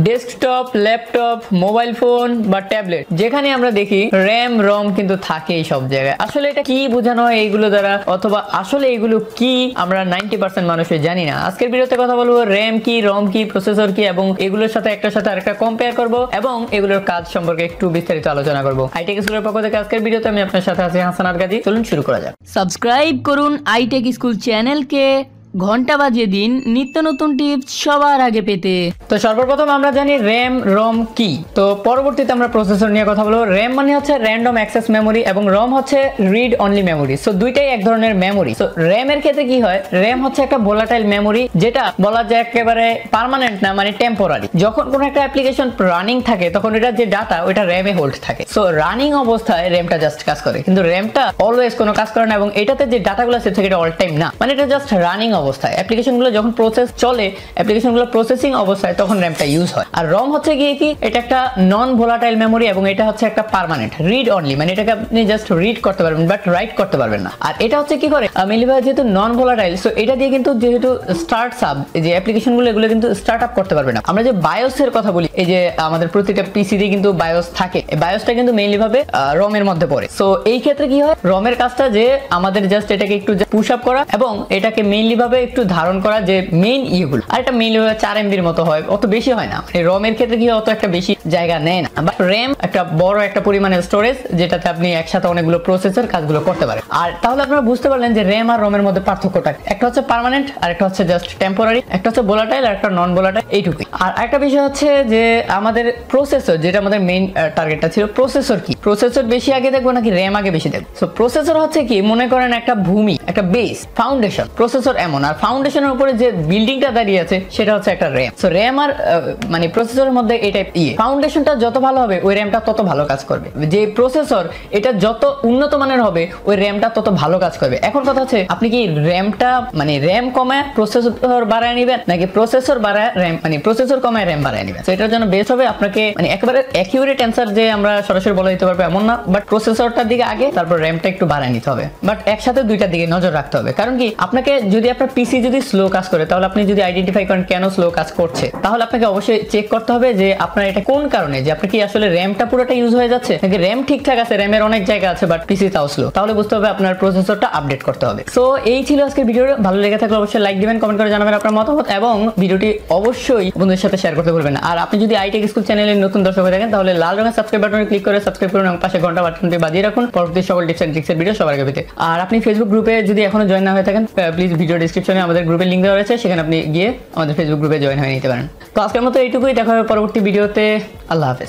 Desktop, laptop, mobile phone বা tablet যেখানে আমরা দেখি র্যাম রম কিন্তু থাকেই সব জায়গায়। আসলে এটা কি বোঝানো হয় এইগুলো দ্বারা, অথবা আসলে এগুলো কি আমরা 90% মানুষই জানি না। আজকের ভিডিওতে কথা বলবো র্যাম কি, রম কি, প্রসেসর কি এবং এগুলোর সাথে একটার সাথে আরেকটা কম্পেয়ার করব এবং এগুলোর কাজ সম্পর্কে একটু বিস্তারিত আলোচনা করব। আইটেক স্কুলের পক্ষ থেকে আজকের ভিডিওতে আমি আপনার সাথে আছি হাসান আর গাজী। চলুন শুরু করা যাক। সাবস্ক্রাইব করুন আইটেক স্কুল চ্যানেলকে, ঘন্টা বাজিয়ে দিন নিত্য নতুন টিপস সবার আগে পেতে। তো সর্বপ্রথম আমরা জানি র্যাম রম কি, তো পরবর্তীতে আমরা প্রসেসর নিয়ে কথা বলবো। র্যাম মানে হচ্ছে র্যান্ডম অ্যাক্সেস মেমোরি এবং রম হচ্ছে রিড অনলি মেমোরি। সো দুইটাই এক ধরনের মেমোরি। সো র্যাম এর ক্ষেত্রে কি হয়, র্যাম হচ্ছে একটা ভোলাটাইল মেমোরি, যেটা বলা যায় একেবারে পার্মানেন্ট না, মানে টেম্পোরারি। যখন কোনো একটা অ্যাপ্লিকেশন রানিং থাকে তখন এটা যে ডাটা ওইটা র্যামে হোল্ড থাকে। সো রানিং অবস্থায় র্যামটা জাস্ট কাজ করে, কিন্তু র্যামটা অলওয়েজ কোনো কাজ করে না এবং এটাতে যে ডাটাগুলো আছে সেটা অল টাইম না, মানে এটা জাস্ট রানিং অবস্থায়। অ্যাপ্লিকেশনগুলো যখন প্রসেস চলে, অ্যাপ্লিকেশনগুলো প্রসেসিং অবস্থায় তখন র্যামটা ইউজ হয়। আর রম হচ্ছে গিয়ে কি, এটা একটা নন ভোলাটাইল মেমোরি এবং এটা হচ্ছে একটা পার্মানেন্ট রিড অনলি, মানে এটাকে আপনি জাস্ট রিড করতে পারবেন বাট রাইট করতে পারবেন না। আর এটা হচ্ছে কি করে, মেনলি যেহেতু নন ভোলাটাইল, সো এটা দিয়ে কিন্তু যেহেতু স্টার্টস আপ যে অ্যাপ্লিকেশনগুলো এগুলো কিন্তু স্টার্ট আপ করতে পারবে না। আমরা যে বায়োস এর কথা বলি, এই যে আমাদের প্রতিটা পিসি দিয়ে কিন্তু বায়োস থাকে, এই বায়োসটা কিন্তু মেইনলি ভাবে রমের মধ্যে পড়ে। সো এই ক্ষেত্রে কি হয়, রমের কাজটা যে আমাদের জাস্ট এটাকে একটু পুশ আপ করা এবং এটাকে মেইনলি ভাবে একটু ধারণ করা যে মেইন ইয়েগুলো। আর এটা মেইনলি ভাবে 4 MB মতো হয়, অত বেশি হয় না। মানে রমের ক্ষেত্রে কি অত একটা বেশি জায়গা নেয় না, বাট র্যাম একটা বড় একটা পরিমাণের স্টোরেজ, যেটাতে আপনি একসাথে অনেকগুলো প্রসেসর কাজগুলো করতে পারেন। আর তাহলে আপনারা বুঝতে পারলেন যে র্যাম আর রমের মধ্যে পার্থক্যটা, একটা হচ্ছে পার্মানেন্ট আর একটা হচ্ছে জাস্ট টেম্পোরারি, একটা হচ্ছে ভোলাটাইল আর একটা নন ভোলাটাইল, এইটুকুই। আর একটা বিষয় হচ্ছে যে আমাদের প্রসেসর, যেটা আমাদের মেইন টার্গেটটা ছিল, প্রসেসর কি, প্রসেসর বেশি আগে দেখবো নাকি র্যাম আগে বেশি দেখবো? সো প্রসেসর হচ্ছে কি, মনে করেন একটা ভূমি, একটা বেস, ফাউন্ডেশন। প্রসেসর এমন, আর ফাউন্ডেশনের উপরে যে বিল্ডিংটা দাঁড়িয়ে আছে সেটা হচ্ছে একটা র্যাম। সো র্যাম আর মানে প্রসেসরের মধ্যে এটা ফাউন্ডেশনটা যত ভালো হবে ওই র্যামটা তত ভালো কাজ করবে। যে প্রসেসর এটা যত উন্নত মানের হবে ওই র্যামটা তত ভালো কাজ করবে। এখন কথা হচ্ছে আপনি কি র্যামটা মানে র্যাম কমায় প্রসেসর বাড়ায় নেবেন নাকি প্রসেসর বাড়ায় র্যাম, মানে প্রসেসর কমায় র্যাম বাড়ায় নেবেন? তো এটার জন্য বেস্ট হবে আপনাকে মানে একেবারে অ্যাকিউরেট অ্যান্সার যে আমরা সরাসরি বলে দিতে পারবো এমন না, বাট প্রসেসরটার দিকে আগে তারপর র্যামটা একটু বাড়ায় নিতে হবে। বাট একসাথে দুইটার দিকে নজর রাখতে হবে। কারণ কি, আপনাকে যদি আপনার পিসি যদি স্লো কাজ করে, তাহলে আপনি যদি আইডেন্টিফাই করেন কেন স্লো কাজ করছে, তাহলে আপনাকে অবশ্যই চেক করতে হবে যে আপনার এটা কোন কারণে, যে আপনার কি আসলে র্যামটা পুরোটা ইউজ হয়ে যাচ্ছে নাকি র্যাম ঠিকঠাক আছে, র্যামের অনেক জায়গা আছে বাট পিসি তাও স্লো, তাহলে বুঝতে হবে আপনার প্রসেসরটা আপডেট করতে হবে। সো এই ছিল আজকের ভিডিও। ভালো লেগে থাকলে অবশ্যই লাইক দিবেন, কমেন্ট করে জানাবেন আপনার মতামত এবং ভিডিওটি অবশ্যই বন্ধুদের সাথে শেয়ার করতে ভুলবেন না। আর আপনি যদি আইটেক স্কুল চ্যানেলের নতুন দর্শক হয়ে থাকেন তাহলে লাল রঙের সাবস্ক্রাইব বাটনে ক্লিক করে সাবস্ক্রাইব করুন এবং পাশে ঘন্টা বাটনটি বাজিয়ে রাখুন পরবর্তী সকল টিপস এন্ড ট্রিক্সের ভিডিও সবার আগে পেতে। আর আপনি ফেসবুক গ্রুপে যদি এখনো জয়েন না হয়ে থাকেন, প্লিজ ভিডিও ডেসক্রিপশনে আমাদের গ্রুপের লিংক দেওয়া রয়েছে, সেখানে আপনি গিয়ে আমাদের ফেসবুক গ্রুপে জয়েন হয়ে নিতে পারেন। তো আজকের মতো এইটুকুই, দেখা হবে পরবর্তী ভিডিওতে। আল্লাহ হাফেজ।